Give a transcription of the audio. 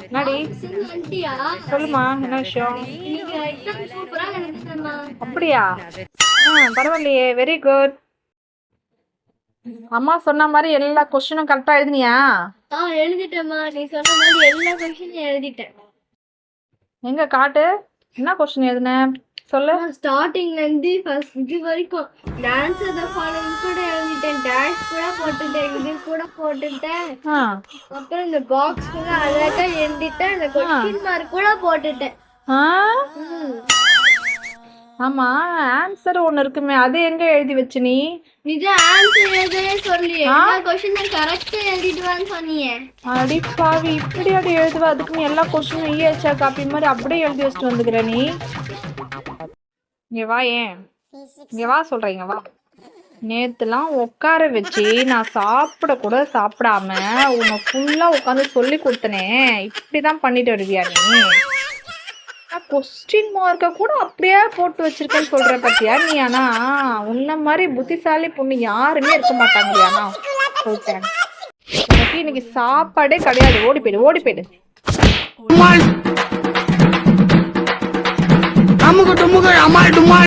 என்னடி சொல்லுமா, என்ன விஷயம்? அப்படியா? பரவாயில்லையே, வெரி குட். அம்மா சொன்ன மாதிரி எல்லா கொஸ்டினும் கரெக்டா எழுதினியா? எழுதிட்டேம்மா, நீ சொன்ன மாதிரி எல்லா கொஸ்டினும் எழுதிட்டேன். எங்க காட்டு, என்ன கொஸ்டின் எழுதுன சொல்லு. ஸ்டார்டிங்ல இருந்து ஃபர்ஸ்ட் இது வரைக்கும் ஆன்சர் தி ஃபாலோயிங் கூட எழுதிட்டேன், டேஷ் கூட போட்டுட்டேன், இது கூட போட்டுட்டேன். அப்புறம் இந்த பாக்ஸ் கூட அழகா எழுதிட்டேன், இந்த கொஸ்டின் மார்க் கூட போட்டுட்டேன். ஆமா, ஆன்சர் ஒன்னு இருக்குமே, அது எங்க எழுதி வச்சு நீ? நிஜம் ஆன்சர் எழுதவே சொல்லி எல்லா கொஸ்டினும் கரெக்டா எழுதிடுவான்னு சொன்னீங்க. அடி பாவி, இப்படி அடி எழுதுவா? அதுக்கு நீ எல்லா கொஸ்டினும் ஈஎச்சா காப்பி மாதிரி அப்படியே எழுதி வச்சுட்டு வந்துக்கிற நீ. இங்க வா, ஏன் இங்க வா சொல்றீங்க, வா. நேத்துலாம் உட்கார வச்சு நான் சாப்பிட கூட சாப்பிடாம உன்னை ஃபுல்லா உட்காந்து சொல்லி கொடுத்தனே, இப்படிதான் பண்ணிட்டு வருவியா நீ? கொஸ்டின் மார்க்க கூட அப்படியே போட்டு வச்சிருக்கேன்னு சொல்ற பத்தியா நீ? ஆனா உன்ன மாதிரி புத்திசாலி பொண்ணு யாருமே இருக்க மாட்டாங்க. ஆனா சொல்றேன், உனக்கு இன்னைக்கு சாப்பாடே கிடையாது. ஓடி போயிடு, ஓடி போயிடு.